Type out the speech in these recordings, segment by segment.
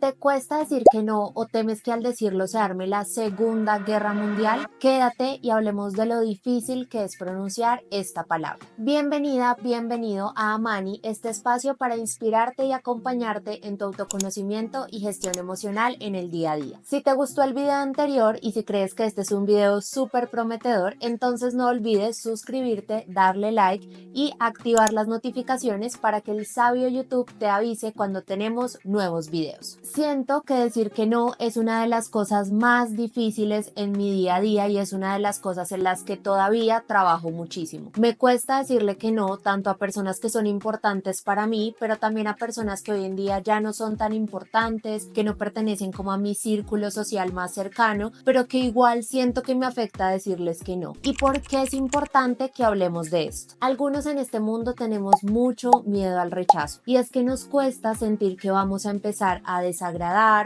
te cuesta decir que no o temes que al decirlo se arme la Segunda Guerra Mundial, quédate y hablemos de lo difícil que es pronunciar esta palabra. Bienvenida, bienvenido a Amani, este espacio para inspirarte y acompañarte en tu autoconocimiento y gestión emocional en el día a día. Si te gustó el video anterior y si crees que este es un video súper prometedor, entonces no olvides suscribirte, darle like y activar las notificaciones para que el sabio YouTube te avise cuando tenemos nuevos videos. Siento que decir que no es una de las cosas más difíciles en mi día a día y es una de las cosas en las que todavía trabajo muchísimo. Me cuesta decirle que no tanto a personas que son importantes para mí, pero también a personas que hoy en día ya no son tan importantes, que no pertenecen como a mi círculo social más cercano, pero que igual siento que me afecta decirles que no. ¿Y por qué es importante que hablemos de esto? Algunos en este mundo tenemos mucho miedo al rechazo y es que nos cuesta sentir que vamos a empezar a desagradar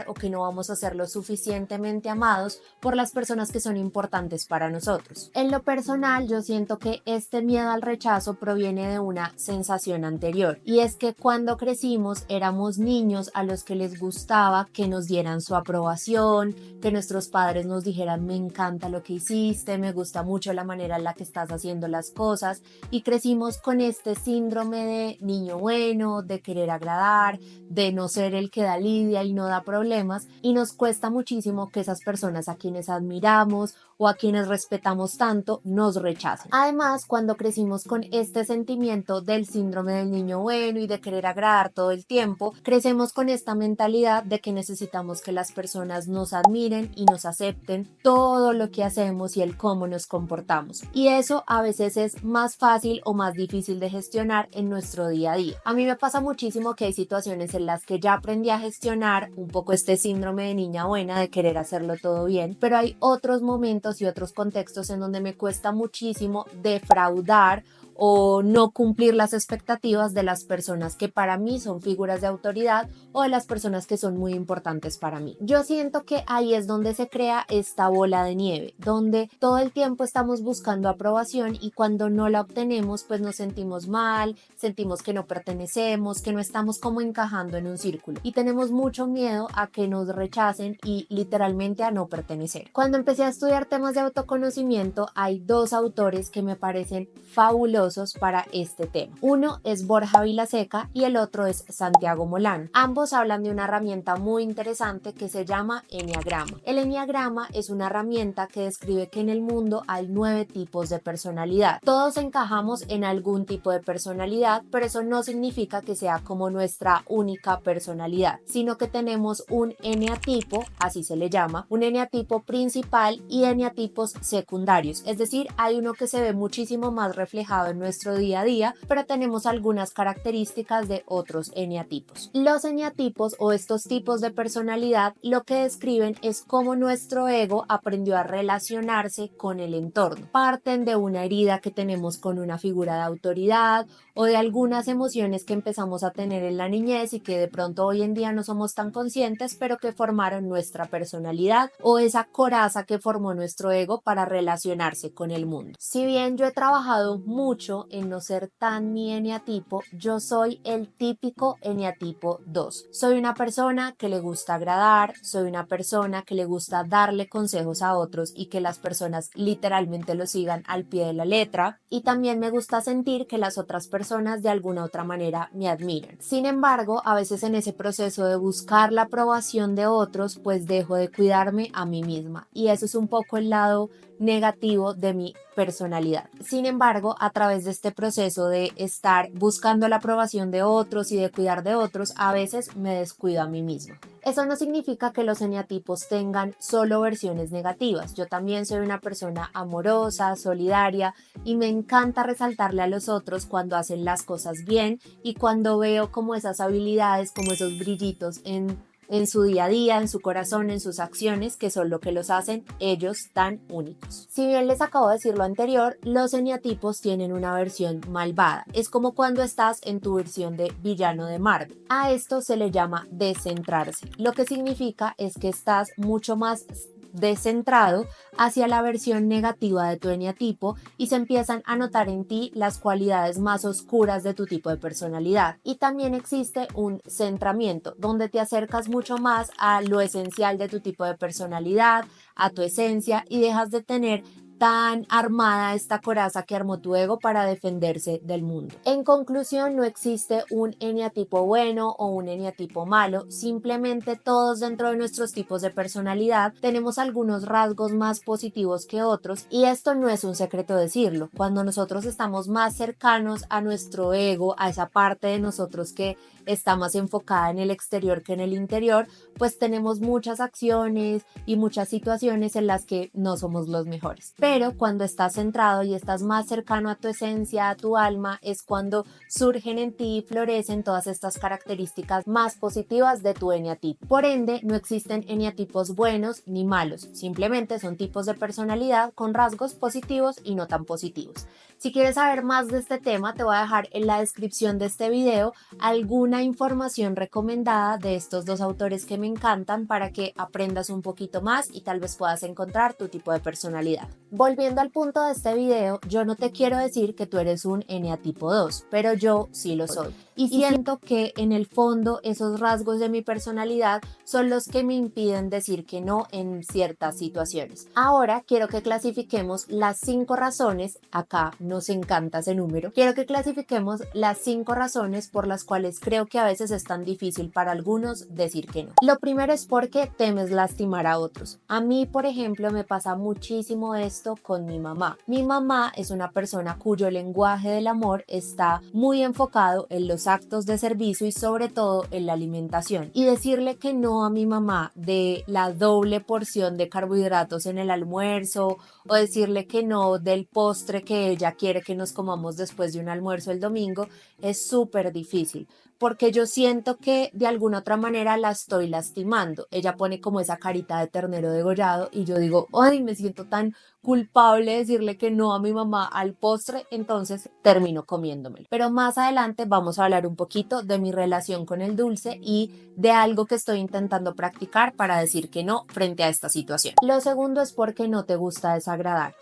o que no vamos a ser lo suficientemente amados por las personas que son importantes para nosotros. En lo personal, yo siento que este miedo al rechazo proviene de una sensación anterior y es que cuando crecimos éramos niños a los que les gustaba que nos dieran su aprobación, que nuestros padres nos dijeran me encanta lo que hiciste, me gusta mucho la manera en la que estás haciendo las cosas y crecimos con este síndrome de niño bueno, de querer agradar, de no ser el que da lidia y no da problemas y nos cuesta muchísimo que esas personas a quienes admiramos o a quienes respetamos tanto nos rechacen. Además, cuando crecimos con este sentimiento del síndrome del niño bueno y de querer agradar todo el tiempo, crecemos con esta mentalidad de que necesitamos que las personas nos admiren y nos acepten todo lo que hacemos y el cómo nos comportamos. Y eso a veces es más fácil o más difícil de gestionar en nuestro día a día. A mí me pasa muchísimo que hay situaciones en las que ya aprendí a gestionar un poco este síndrome de niña buena de querer hacerlo todo bien, pero hay otros momentos y otros contextos en donde me cuesta muchísimo defraudar o no cumplir las expectativas de las personas que para mí son figuras de autoridad o de las personas que son muy importantes para mí. Yo siento que ahí es donde se crea esta bola de nieve, donde todo el tiempo estamos buscando aprobación y cuando no la obtenemos pues nos sentimos mal, sentimos que no pertenecemos, que no estamos como encajando en un círculo y tenemos mucho miedo a que nos rechacen y literalmente a no pertenecer. Cuando empecé a estudiar temas de autoconocimiento hay dos autores que me parecen fabulosos para este tema. Uno es Borja Vilaseca y el otro es Santiago Molano. Ambos hablan de una herramienta muy interesante que se llama Enneagrama. El Enneagrama es una herramienta que describe que en el mundo hay 9 tipos de personalidad. Todos encajamos en algún tipo de personalidad, pero eso no significa que sea como nuestra única personalidad, sino que tenemos un eneatipo, así se le llama, un eneatipo principal y eneatipos secundarios, es decir, hay uno que se ve muchísimo más reflejado en nuestro día a día, pero tenemos algunas características de otros eneatipos. Los eneatipos o estos tipos de personalidad lo que describen es cómo nuestro ego aprendió a relacionarse con el entorno. Parten de una herida que tenemos con una figura de autoridad o de algunas emociones que empezamos a tener en la niñez y que de pronto hoy en día no somos tan conscientes, pero que formaron nuestra personalidad o esa coraza que formó nuestro ego para relacionarse con el mundo. Si bien yo he trabajado mucho en no ser tan mi eneatipo, yo soy el típico eneatipo 2. Soy una persona que le gusta agradar, soy una persona que le gusta darle consejos a otros y que las personas literalmente lo sigan al pie de la letra, y también me gusta sentir que las otras personas de alguna otra manera me admiran. Sin embargo, a veces en ese proceso de buscar la aprobación de otros, pues dejo de cuidarme a mí misma y eso es un poco el lado negativo de mi personalidad. Sin embargo, a través de este proceso de estar buscando la aprobación de otros y de cuidar de otros, a veces me descuido a mí misma. Eso no significa que los eneatipos tengan solo versiones negativas. Yo también soy una persona amorosa, solidaria y me encanta resaltarle a los otros cuando hacen las cosas bien y cuando veo como esas habilidades, como esos brillitos en su día a día, en su corazón, en sus acciones, que son lo que los hacen ellos tan únicos. Si bien les acabo de decir lo anterior, los eneatipos tienen una versión malvada. Es como cuando estás en tu versión de villano de Marvel. A esto se le llama descentrarse. Lo que significa es que estás mucho más descentrado hacia la versión negativa de tu eneatipo y se empiezan a notar en ti las cualidades más oscuras de tu tipo de personalidad. Y también existe un centramiento donde te acercas mucho más a lo esencial de tu tipo de personalidad, a tu esencia, y dejas de tener tan armada esta coraza que armó tu ego para defenderse del mundo. En conclusión, no existe un eneatipo bueno o un eneatipo malo, simplemente todos dentro de nuestros tipos de personalidad tenemos algunos rasgos más positivos que otros, y esto no es un secreto decirlo. Cuando nosotros estamos más cercanos a nuestro ego, a esa parte de nosotros que está más enfocada en el exterior que en el interior, pues tenemos muchas acciones y muchas situaciones en las que no somos los mejores. Pero cuando estás centrado y estás más cercano a tu esencia, a tu alma, es cuando surgen en ti y florecen todas estas características más positivas de tu eneatipo. Por ende, no existen eneatipos buenos ni malos, simplemente son tipos de personalidad con rasgos positivos y no tan positivos. Si quieres saber más de este tema, te voy a dejar en la descripción de este video alguna información recomendada de estos dos autores que me encantan para que aprendas un poquito más y tal vez puedas encontrar tu tipo de personalidad. Volviendo al punto de este video, yo no te quiero decir que tú eres un eneatipo 2, pero yo sí lo soy. Y siento que en el fondo esos rasgos de mi personalidad son los que me impiden decir que no en ciertas situaciones. Ahora quiero que clasifiquemos las 5 razones, acá nos encanta ese número, quiero que clasifiquemos las 5 razones por las cuales creo que a veces es tan difícil para algunos decir que no. Lo primero es porque temes lastimar a otros. A mí, por ejemplo, me pasa muchísimo esto con mi mamá. Mi mamá es una persona cuyo lenguaje del amor está muy enfocado en los actos de servicio y sobre todo en la alimentación. Y decirle que no a mi mamá de la doble porción de carbohidratos en el almuerzo, o decirle que no del postre que ella quiere que nos comamos después de un almuerzo el domingo, es súper difícil, porque yo siento que de alguna otra manera la estoy lastimando. Ella pone como esa carita de ternero degollado y yo digo, ay, me siento tan culpable de decirle que no a mi mamá al postre, entonces termino comiéndomelo. Pero más adelante vamos a hablar un poquito de mi relación con el dulce y de algo que estoy intentando practicar para decir que no frente a esta situación. Lo segundo es porque no te gusta desagradar.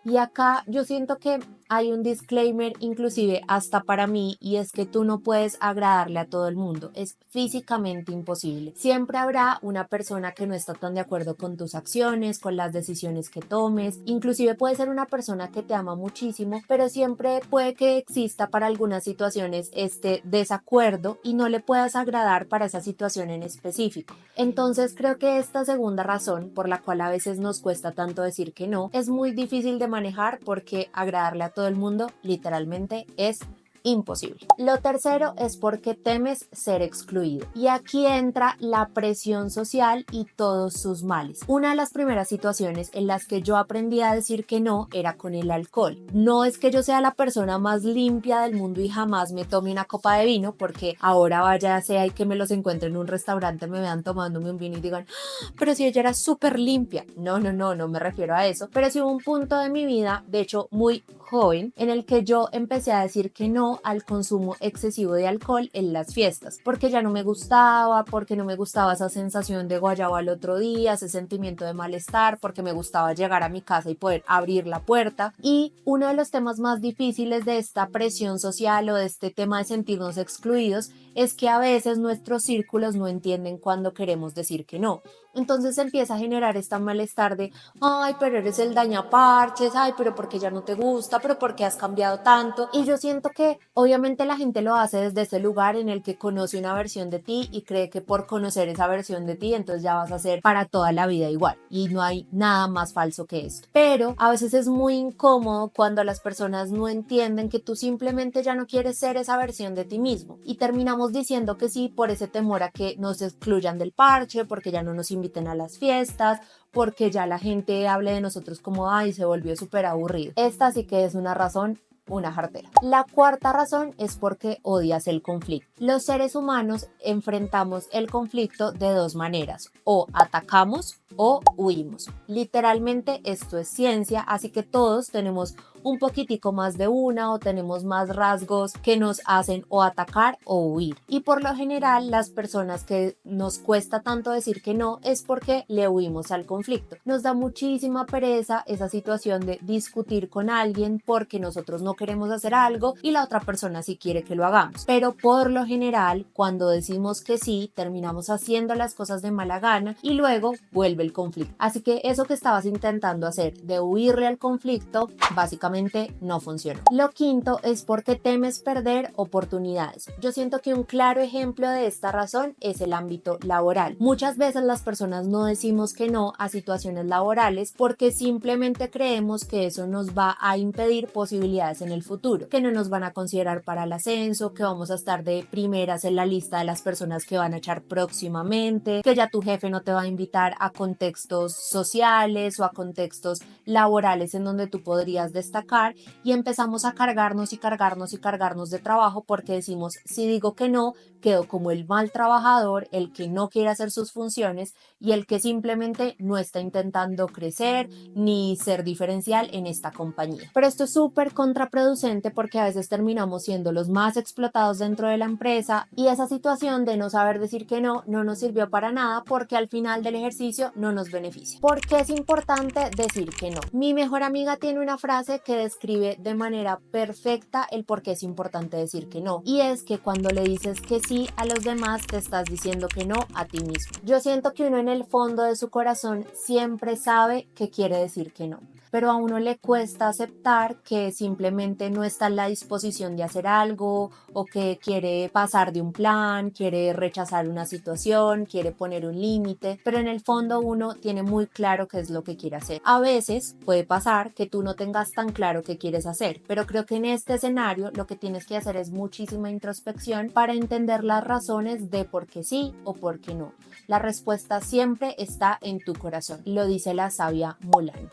Y acá yo siento que hay un disclaimer inclusive hasta para mí, y es que tú no puedes agradarle a todo el mundo, es físicamente imposible. Siempre habrá una persona que no está tan de acuerdo con tus acciones, con las decisiones que tomes, inclusive puede ser una persona que te ama muchísimo, pero siempre puede que exista para algunas situaciones este desacuerdo y no le puedas agradar para esa situación en específico. Entonces creo que esta segunda razón por la cual a veces nos cuesta tanto decir que no, es muy difícil de manejar porque agradarle a todo el mundo literalmente es imposible. Lo tercero es porque temes ser excluido. Y aquí entra la presión social y todos sus males. Una de las primeras situaciones en las que yo aprendí a decir que no era con el alcohol. No es que yo sea la persona más limpia del mundo y jamás me tome una copa de vino, porque ahora vaya sea y que me los encuentre en un restaurante, me vean tomándome un vino y digan, ¡ah, pero si ella era súper limpia! No me refiero a eso. Pero sí hubo un punto de mi vida, de hecho muy joven, en el que yo empecé a decir que no al consumo excesivo de alcohol en las fiestas, porque ya no me gustaba, porque no me gustaba esa sensación de guayabo al otro día, ese sentimiento de malestar, porque me gustaba llegar a mi casa y poder abrir la puerta. Y uno de los temas más difíciles de esta presión social o de este tema de sentirnos excluidos es que a veces nuestros círculos no entienden cuando queremos decir que no. Entonces se empieza a generar esta malestar de, ay, pero eres el dañaparches, ay, pero porque ya no te gusta, pero porque has cambiado tanto. Y yo siento que obviamente la gente lo hace desde ese lugar en el que conoce una versión de ti y cree que por conocer esa versión de ti, entonces ya vas a ser para toda la vida igual. Y no hay nada más falso que esto. Pero a veces es muy incómodo cuando las personas no entienden que tú simplemente ya no quieres ser esa versión de ti mismo. Y terminamos diciendo que sí por ese temor a que nos excluyan del parche, porque ya no nos inviten a las fiestas, porque ya la gente hable de nosotros como, ay, se volvió súper aburrido. Esta sí que es una razón, una jartera. La cuarta razón es porque odias el conflicto. Los seres humanos enfrentamos el conflicto de dos maneras, o atacamos o huimos. Literalmente esto es ciencia, así que todos tenemos un poquitico más de una o tenemos más rasgos que nos hacen o atacar o huir. Y por lo general las personas que nos cuesta tanto decir que no es porque le huimos al conflicto. Nos da muchísima pereza esa situación de discutir con alguien porque nosotros no queremos hacer algo y la otra persona sí quiere que lo hagamos. Pero por lo general, cuando decimos que sí, terminamos haciendo las cosas de mala gana y luego vuelve el conflicto. Así que eso que estabas intentando hacer de huirle al conflicto, básicamente no funcionó. Lo quinto es porque temes perder oportunidades. Yo siento que un claro ejemplo de esta razón es el ámbito laboral. Muchas veces las personas no decimos que no a situaciones laborales porque simplemente creemos que eso nos va a impedir posibilidades en el futuro, que no nos van a considerar para el ascenso, que vamos a estar de primeras en la lista de las personas que van a echar próximamente, que ya tu jefe no te va a invitar a contextos sociales o a contextos laborales en donde tú podrías destacar, y empezamos a cargarnos y cargarnos y cargarnos de trabajo porque decimos, si digo que no, quedo como el mal trabajador, el que no quiere hacer sus funciones y el que simplemente no está intentando crecer ni ser diferencial en esta compañía. Pero esto es súper contraproducente porque a veces terminamos siendo los más explotados dentro de la empresa y esa situación de no saber decir que no nos sirvió para nada porque al final del ejercicio no nos beneficia. ¿Por qué es importante decir que no? Mi mejor amiga tiene una frase que describe de manera perfecta el por qué es importante decir que no, y es que cuando le dices que sí a los demás te estás diciendo que no a ti mismo. Yo siento que uno en el fondo de su corazón siempre sabe que quiere decir que no, pero a uno le cuesta aceptar que simplemente no está en la disposición de hacer algo o que quiere pasar de un plan, quiere rechazar una situación, quiere poner un límite, pero en el fondo uno tiene muy claro qué es lo que quiere hacer. A veces puede pasar que tú no tengas tan claro qué quieres hacer, pero creo que en este escenario lo que tienes que hacer es muchísima introspección para entender las razones de por qué sí o por qué no. La respuesta siempre está en tu corazón, lo dice la sabia Mulan.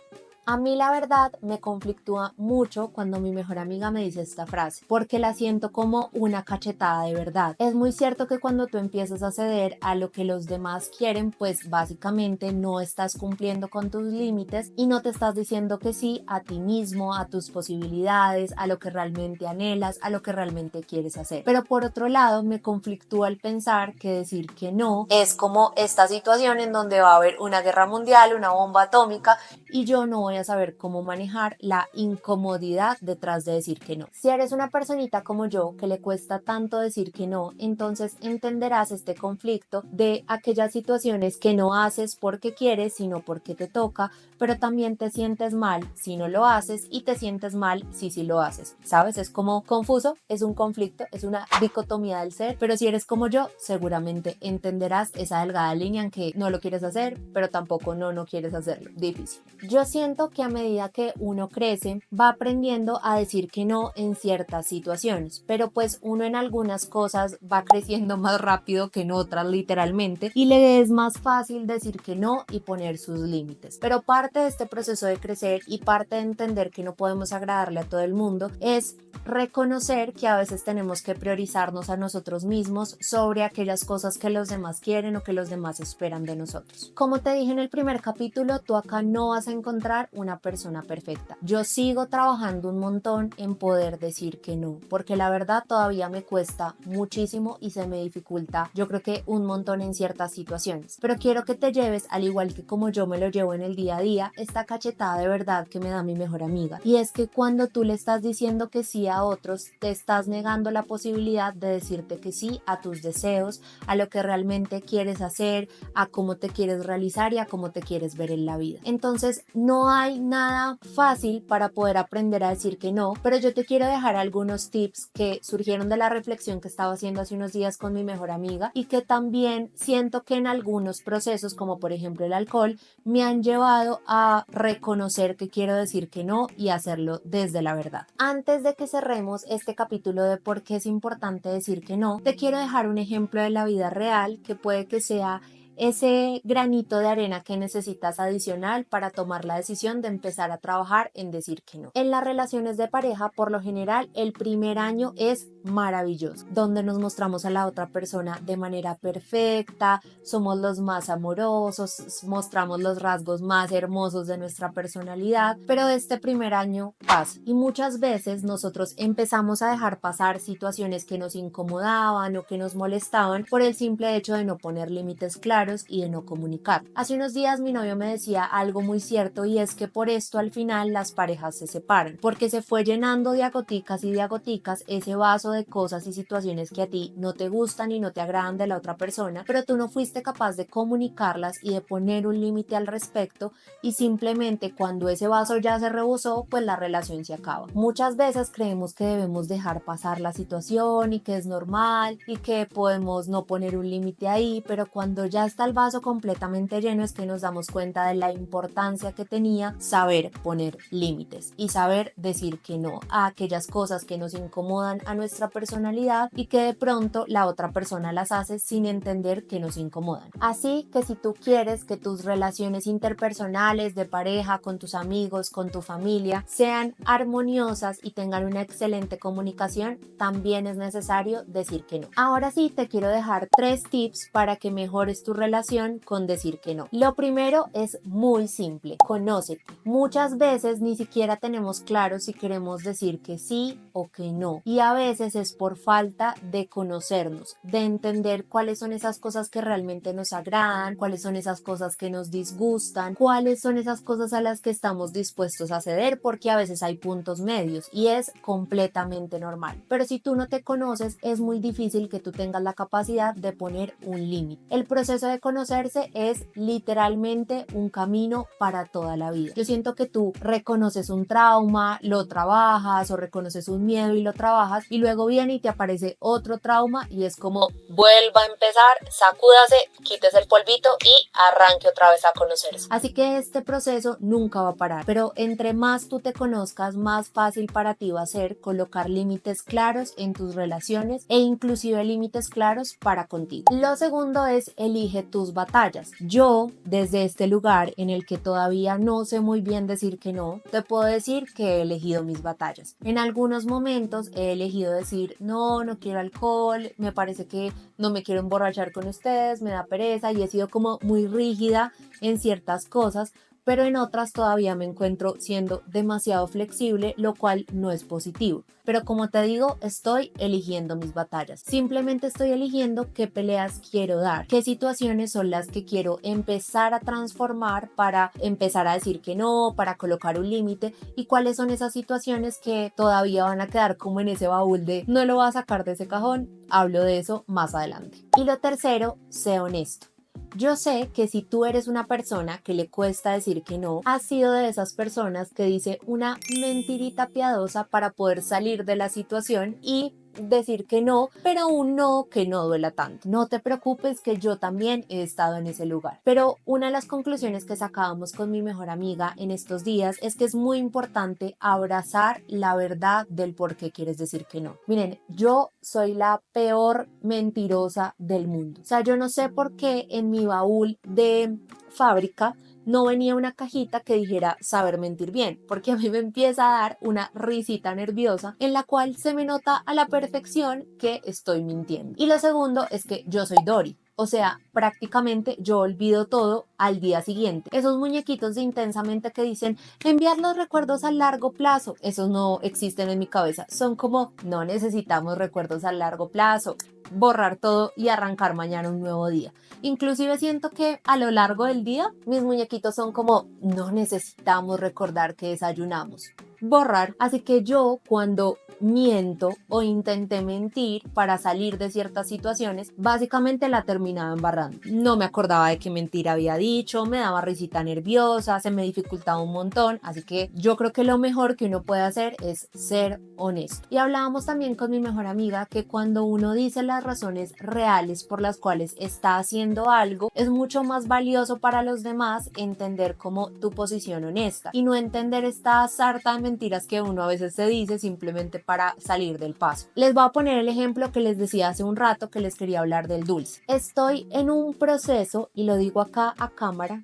A mí la verdad me conflictúa mucho cuando mi mejor amiga me dice esta frase, porque la siento como una cachetada de verdad. Es muy cierto que cuando tú empiezas a ceder a lo que los demás quieren, pues básicamente no estás cumpliendo con tus límites y no te estás diciendo que sí a ti mismo, a tus posibilidades, a lo que realmente anhelas, a lo que realmente quieres hacer. Pero por otro lado me conflictúa el pensar que decir que no es como esta situación en donde va a haber una guerra mundial, una bomba atómica y yo no voy a saber cómo manejar la incomodidad detrás de decir que no. Si eres una personita como yo que le cuesta tanto decir que no, entonces entenderás este conflicto de aquellas situaciones que no haces porque quieres, sino porque te toca, pero también te sientes mal si no lo haces y te sientes mal si sí lo haces. ¿Sabes? Es como confuso, es un conflicto, es una dicotomía del ser, pero si eres como yo, seguramente entenderás esa delgada línea en que no lo quieres hacer, pero tampoco no quieres hacerlo. Difícil. Yo siento que a medida que uno crece va aprendiendo a decir que no en ciertas situaciones, pero pues uno en algunas cosas va creciendo más rápido que en otras literalmente y le es más fácil decir que no y poner sus límites. Pero parte de este proceso de crecer y parte de entender que no podemos agradarle a todo el mundo es reconocer que a veces tenemos que priorizarnos a nosotros mismos sobre aquellas cosas que los demás quieren o que los demás esperan de nosotros. Como te dije en el primer capítulo, tú acá no vas a encontrar una persona perfecta. Yo sigo trabajando un montón en poder decir que no, porque la verdad todavía me cuesta muchísimo y se me dificulta, yo creo que un montón en ciertas situaciones. Pero quiero que te lleves, al igual que como yo me lo llevo en el día a día, esta cachetada de verdad que me da mi mejor amiga. Y es que cuando tú le estás diciendo que sí a otros, te estás negando la posibilidad de decirte que sí a tus deseos, a lo que realmente quieres hacer, a cómo te quieres realizar y a cómo te quieres ver en la vida. Entonces, no hay nada fácil para poder aprender a decir que no, pero yo te quiero dejar algunos tips que surgieron de la reflexión que estaba haciendo hace unos días con mi mejor amiga y que también siento que en algunos procesos, como por ejemplo el alcohol, me han llevado a reconocer que quiero decir que no y hacerlo desde la verdad. Antes de que cerremos este capítulo de por qué es importante decir que no, te quiero dejar un ejemplo de la vida real que puede que sea ese granito de arena que necesitas adicional para tomar la decisión de empezar a trabajar en decir que no. En las relaciones de pareja, por lo general, el primer año es maravilloso, donde nos mostramos a la otra persona de manera perfecta, somos los más amorosos, mostramos los rasgos más hermosos de nuestra personalidad, pero este primer año pasa y muchas veces nosotros empezamos a dejar pasar situaciones que nos incomodaban o que nos molestaban por el simple hecho de no poner límites claros y de no comunicar. Hace unos días mi novio me decía algo muy cierto, y es que por esto al final las parejas se separan, porque se fue llenando de agoticas y de agoticas ese vaso de cosas y situaciones que a ti no te gustan y no te agradan de la otra persona, pero tú no fuiste capaz de comunicarlas y de poner un límite al respecto, y simplemente cuando ese vaso ya se rebosó, pues la relación se acaba. Muchas veces creemos que debemos dejar pasar la situación y que es normal y que podemos no poner un límite ahí, pero cuando ya está el vaso completamente lleno es que nos damos cuenta de la importancia que tenía saber poner límites y saber decir que no a aquellas cosas que nos incomodan a nuestra personalidad y que de pronto la otra persona las hace sin entender que nos incomodan. Así que si tú quieres que tus relaciones interpersonales, de pareja, con tus amigos, con tu familia, sean armoniosas y tengan una excelente comunicación, también es necesario decir que no. Ahora sí, te quiero dejar 3 tips para que mejores tu relación con decir que no. Lo primero es muy simple: conócete. Muchas veces ni siquiera tenemos claro si queremos decir que sí o que no, y a veces es por falta de conocernos, de entender cuáles son esas cosas que realmente nos agradan, cuáles son esas cosas que nos disgustan, cuáles son esas cosas a las que estamos dispuestos a ceder, porque a veces hay puntos medios y es completamente normal. Pero si tú no te conoces, es muy difícil que tú tengas la capacidad de poner un límite. El proceso de conocerse es literalmente un camino para toda la vida. Yo siento que tú reconoces un trauma, lo trabajas, o reconoces un miedo y lo trabajas, y luego viene y te aparece otro trauma y es como vuelva a empezar, sacúdase, quítese el polvito y arranque otra vez a conocerse. Así que este proceso nunca va a parar, pero entre más tú te conozcas, más fácil para ti va a ser colocar límites claros en tus relaciones e inclusive límites claros para contigo. Lo segundo es: elige tus batallas. Yo, desde este lugar en el que todavía no sé muy bien decir que no, te puedo decir que he elegido mis batallas. En algunos momentos he elegido decir no, no quiero alcohol, me parece que no me quiero emborrachar con ustedes, me da pereza, y he sido como muy rígida en ciertas cosas, pero en otras todavía me encuentro siendo demasiado flexible, lo cual no es positivo. Pero como te digo, estoy eligiendo mis batallas. Simplemente estoy eligiendo qué peleas quiero dar, qué situaciones son las que quiero empezar a transformar para empezar a decir que no, para colocar un límite, y cuáles son esas situaciones que todavía van a quedar como en ese baúl de no lo voy a sacar de ese cajón. Hablo de eso más adelante. Y lo tercero, sé honesto. Yo sé que si tú eres una persona que le cuesta decir que no, has sido de esas personas que dice una mentirita piadosa para poder salir de la situación y decir que no, pero un no que no duela tanto. No te preocupes, que yo también he estado en ese lugar. Pero una de las conclusiones que sacábamos con mi mejor amiga en estos días es que es muy importante abrazar la verdad del por qué quieres decir que no. Miren, yo soy la peor mentirosa del mundo. O sea, yo no sé por qué en mi baúl de fábrica no venía una cajita que dijera saber mentir bien, porque a mí me empieza a dar una risita nerviosa en la cual se me nota a la perfección que estoy mintiendo. Y lo segundo es que yo soy Dory. O sea, prácticamente yo olvido todo al día siguiente. Esos muñequitos de Intensamente que dicen enviar los recuerdos a largo plazo, esos no existen en mi cabeza. Son como, no necesitamos recuerdos a largo plazo, borrar todo y arrancar mañana un nuevo día. Inclusive siento que a lo largo del día mis muñequitos son como, no necesitamos recordar que desayunamos, borrar. Así que yo, cuando miento o intenté mentir para salir de ciertas situaciones, básicamente la terminaba embarrando. No me acordaba de qué mentira había dicho, me daba risita nerviosa, se me dificultaba un montón. Así que yo creo que lo mejor que uno puede hacer es ser honesto. Y hablábamos también con mi mejor amiga que cuando uno dice la las razones reales por las cuales está haciendo algo, es mucho más valioso para los demás entender como tu posición honesta y no entender esta sarta de mentiras que uno a veces se dice simplemente para salir del paso. Les voy a poner el ejemplo que les decía hace un rato que les quería hablar del dulce. Estoy en un proceso, y lo digo acá a cámara,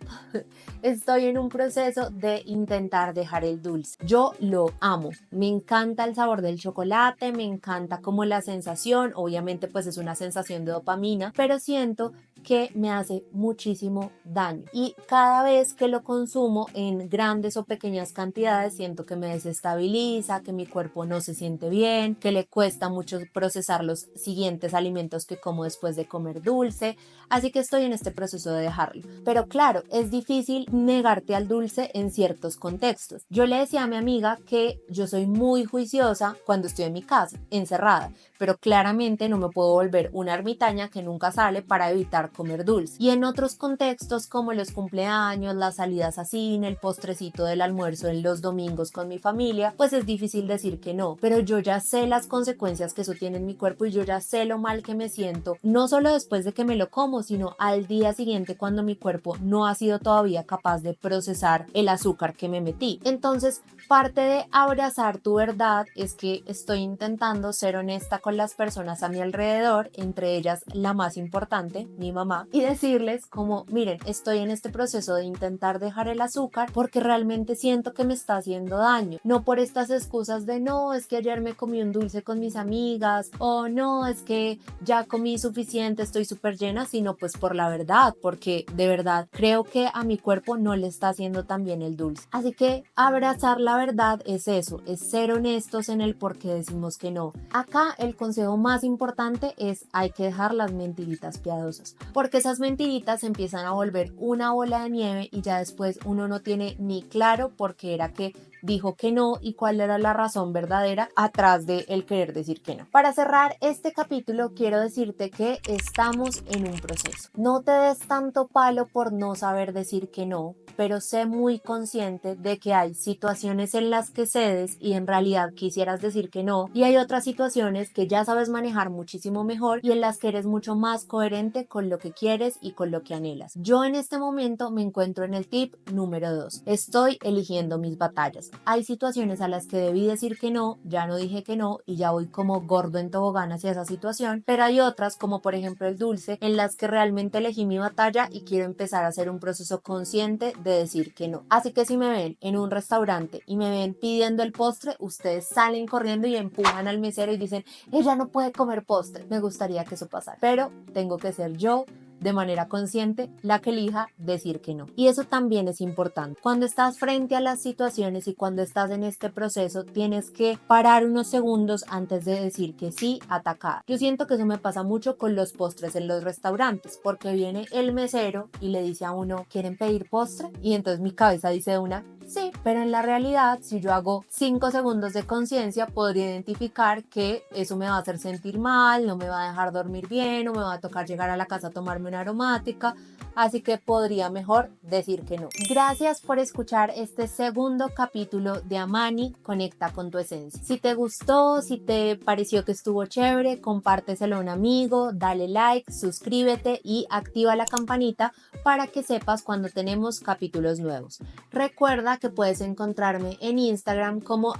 estoy en un proceso de intentar dejar el dulce. Yo lo amo, me encanta el sabor del chocolate, me encanta como la sensación, obviamente pues es una sensación de dopamina, pero siento que me hace muchísimo daño y cada vez que lo consumo en grandes o pequeñas cantidades siento que me desestabiliza, que mi cuerpo no se siente bien, que le cuesta mucho procesar los siguientes alimentos que como después de comer dulce, así que estoy en este proceso de dejarlo. Pero claro, es difícil negarte al dulce en ciertos contextos. Yo le decía a mi amiga que yo soy muy juiciosa cuando estoy en mi casa, encerrada, pero claramente no me puedo volver una ermitaña que nunca sale para evitar comer dulce. Y en otros contextos como los cumpleaños, las salidas a cine, el postrecito del almuerzo en los domingos con mi familia, pues es difícil decir que no, pero yo ya sé las consecuencias que eso tiene en mi cuerpo y yo ya sé lo mal que me siento, no solo después de que me lo como, sino al día siguiente cuando mi cuerpo no ha sido todavía capaz de procesar el azúcar que me metí. Entonces, parte de abrazar tu verdad es que estoy intentando ser honesta con las personas a mi alrededor, entre ellas la más importante, mi mamá, y decirles como, miren, estoy en este proceso de intentar dejar el azúcar porque realmente siento que me está haciendo daño, no por estas excusas de no, es que ayer me comí un dulce con mis amigas o no, es que ya comí suficiente, estoy súper llena, sino pues por la verdad, porque de verdad creo que a mi cuerpo no le está haciendo tan bien el dulce. Así que abrazar la verdad es eso, es ser honestos en el por qué decimos que no. Acá el consejo más importante es hay que dejar las mentiritas piadosas, porque esas mentiritas empiezan a volver una bola de nieve y ya después uno no tiene ni claro por qué era que dijo que no y cuál era la razón verdadera atrás de el querer decir que no. Para cerrar este capítulo quiero decirte que estamos en un proceso. No te des tanto palo por no saber decir que no, pero sé muy consciente de que hay situaciones en las que cedes y en realidad quisieras decir que no, y hay otras situaciones que ya sabes manejar muchísimo mejor y en las que eres mucho más coherente con lo que quieres y con lo que anhelas. Yo en este momento me encuentro en el tip número 2. Estoy eligiendo mis batallas. Hay situaciones a las que debí decir que no, ya no dije que no y ya voy como gordo en tobogán hacia esa situación, pero hay otras como por ejemplo el dulce en las que realmente elegí mi batalla y quiero empezar a hacer un proceso consciente de decir que no. Así que si me ven en un restaurante y me ven pidiendo el postre, ustedes salen corriendo y empujan al mesero y dicen, ella no puede comer postre. Me gustaría que eso pasara, pero tengo que ser yo de manera consciente la que elija decir que no. Y eso también es importante. Cuando estás frente a las situaciones y cuando estás en este proceso, tienes que parar unos segundos antes de decir que sí, atacar. Yo siento que eso me pasa mucho con los postres en los restaurantes, porque viene el mesero y le dice a uno, ¿quieren pedir postre? Y entonces mi cabeza dice de una, sí, pero en la realidad, si yo hago 5 segundos de conciencia, podría identificar que eso me va a hacer sentir mal, no me va a dejar dormir bien, o me va a tocar llegar a la casa a tomarme una aromática, así que podría mejor decir que no. Gracias por escuchar este segundo capítulo de Amani, Conecta con tu esencia. Si te gustó, si te pareció que estuvo chévere, compárteselo a un amigo, dale like, suscríbete y activa la campanita para que sepas cuando tenemos capítulos nuevos. Recuerda que puedes encontrarme en Instagram como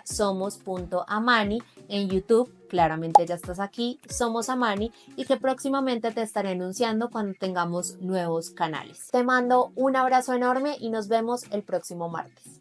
@somos.amani, en YouTube, claramente ya estás aquí, Somos Amani, y que próximamente te estaré anunciando cuando tengamos nuevos canales. Te mando un abrazo enorme y nos vemos el próximo martes.